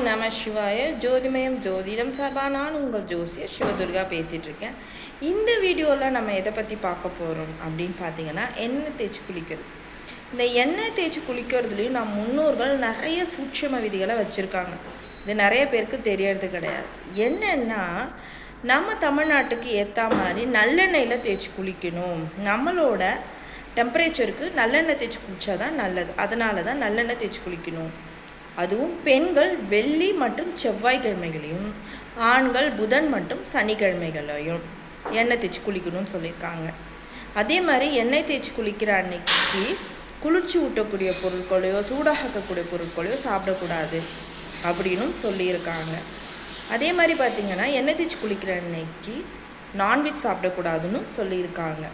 நம சிவாய. ஜோதிமயம் ஜோதிடம் சார்பாக நான் உங்கள் ஜோசியர் சிவதுர்கா பேசிகிட்ருக்கேன். இந்த வீடியோவில் நம்ம எதை பற்றி பார்க்க போகிறோம் அப்படின்னு பார்த்தீங்கன்னா, எண்ணெய் தேய்ச்சி குளிக்கிறது. இந்த எண்ணெய் தேய்ச்சி குளிக்கிறதுலேயும் நம்ம முன்னோர்கள் நிறைய சூட்சும விதிகளை வச்சுருக்காங்க. இது நிறைய பேருக்கு தெரியறது கிடையாது. என்னென்னா, நம்ம தமிழ்நாட்டுக்கு ஏற்ற மாதிரி நல்லெண்ணெயில் தேய்ச்சி குளிக்கணும். நம்மளோட டெம்பரேச்சருக்கு நல்லெண்ணெய் தேய்ச்சி குளித்தா தான் நல்லது. அதனால தான் நல்லெண்ணெய் தேய்ச்சி குளிக்கணும். அதுவும் பெண்கள் வெள்ளி மற்றும் செவ்வாய்க்கிழமைகளையும், ஆண்கள் புதன் மற்றும் சனிக்கிழமைகளையும் எண்ணெய் தேய்ச்சி குளிக்கணும்னு சொல்லியிருக்காங்க. அதே மாதிரி எண்ணெய் தேய்ச்சி குளிக்கிற அன்னைக்கு குளிர்ச்சி ஊட்டக்கூடிய பொருட்களையோ சூடாகக்கூடிய பொருட்களையோ சாப்பிடக்கூடாது அப்படின்னு சொல்லியிருக்காங்க. அதே மாதிரி பார்த்திங்கன்னா, எண்ணெய் தேய்ச்சி குளிக்கிற அன்னைக்கு நான்வெஜ் சாப்பிடக்கூடாதுன்னு சொல்லியிருக்காங்க.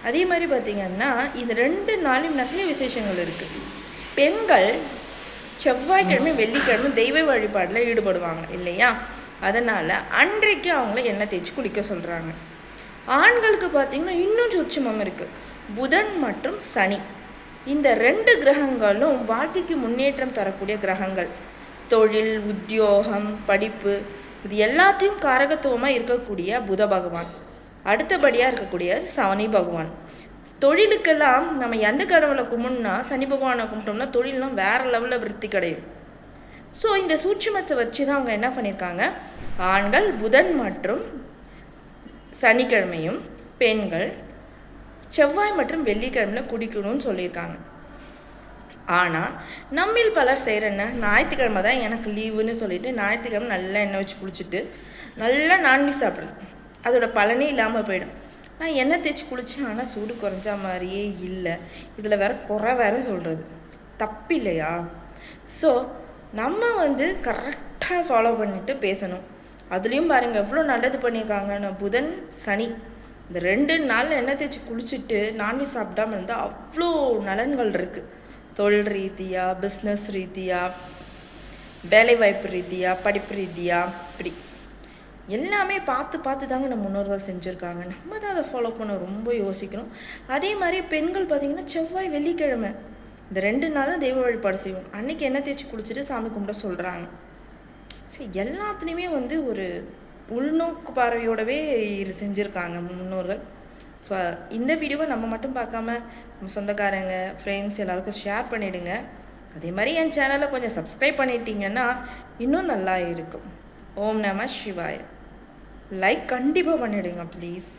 அதே மாதிரி பார்த்திங்கன்னா, இந்த 2 நாளையும் நிறைய விசேஷங்கள் இருக்குது. பெண்கள் செவ்வாய்க்கிழமை வெள்ளிக்கிழமை தெய்வ வழிபாடில் ஈடுபடுவாங்க இல்லையா? அதனால் அன்றைக்கு அவங்கள எண்ணெய் தேய்ச்சி குளிக்க சொல்கிறாங்க. ஆண்களுக்கு பார்த்திங்கன்னா இன்னும் சூட்சுமம் இருக்குது. புதன் மற்றும் சனி, இந்த 2 கிரகங்களும் வாழ்க்கைக்கு முன்னேற்றம் தரக்கூடிய கிரகங்கள். தொழில், உத்தியோகம், படிப்பு, இது எல்லாத்தையும் காரகத்துவமாக இருக்கக்கூடிய புத பகவான், அடுத்தபடியாக இருக்கக்கூடிய சனி பகவான். தொழிலுக்கெல்லாம் நம்ம எந்த கடவுளை கும்பிட்னா, சனி பகவானை கும்பிட்டோம்னா தொழிலெலாம் வேறு லெவலில் விருத்தி கிடையும். ஸோ இந்த சூட்சுமத்தை வச்சு தான் அவங்க என்ன பண்ணியிருக்காங்க, ஆண்கள் புதன் மற்றும் சனிக்கிழமையும், பெண்கள் செவ்வாய் மற்றும் வெள்ளிக்கிழமையில் குடிக்கணும்னு சொல்லியிருக்காங்க. ஆனால் நம்மில் பலர் செய்கிற என்ன, ஞாயிற்றுக்கிழமை தான் எனக்கு லீவுன்னு சொல்லிவிட்டு ஞாயிற்றுக்கிழமை நல்லா எண்ணெய் வச்சு குளிச்சுட்டு நல்லா நான்வெஜ் சாப்பிட்றது. அதோட பலனே இல்லாமல் போயிடும். நான் எண்ணெய் தேய்ச்சி குளித்தேன், ஆனால் சூடு குறைஞ்ச மாதிரியே இல்லை, இதில் குறை வேறு சொல்கிறது தப்பு இல்லையா? ஸோ நம்ம கரெக்டாக ஃபாலோ பண்ணிவிட்டு பேசணும். அதுலேயும் பாருங்கள் எவ்வளோ நல்லது பண்ணியிருக்காங்க. புதன் சனி இந்த 2 நாள் எண்ணெய் தேய்ச்சி குளிச்சுட்டு நான்வெஜ் சாப்பிடாமல் இருந்தால் அவ்வளோ நலன்கள் இருக்குது. தொழில் ரீதியாக, பிஸ்னஸ் ரீதியாக, வேலைவாய்ப்பு ரீதியாக, படிப்பு ரீதியாக, இப்படி எல்லாமே பார்த்து தாங்க நம்ம முன்னோர்கள் செஞ்சுருக்காங்க. நம்ம தான் அதை ஃபாலோ பண்ண ரொம்ப யோசிக்கணும். அதே மாதிரி பெண்கள் பார்த்திங்கன்னா செவ்வாய் வெள்ளிக்கிழமை இந்த 2 நாளும் தெய்வ வழிபாடு செய்வோம். அன்றைக்கி எண்ணெய் தேய்ச்சி குளிச்சுட்டு சாமி கும்பிட சொல்கிறாங்க. சரி, எல்லாத்துலேயுமே ஒரு உள்நோக்கு பார்வையோடவே செஞ்சுருக்காங்க முன்னோர்கள். ஸோ இந்த வீடியோவை நம்ம மட்டும் பார்க்காம நம்ம சொந்தக்காரங்க, ஃப்ரெண்ட்ஸ் எல்லாருக்கும் ஷேர் பண்ணிவிடுங்க. அதே மாதிரி என் சேனலை கொஞ்சம் சப்ஸ்கிரைப் பண்ணிட்டீங்கன்னா இன்னும் நல்லா இருக்கும். ஓம் நம சிவாய. லைக் கண்டிப்பாக பண்ணிவிடுங்க ப்ளீஸ்.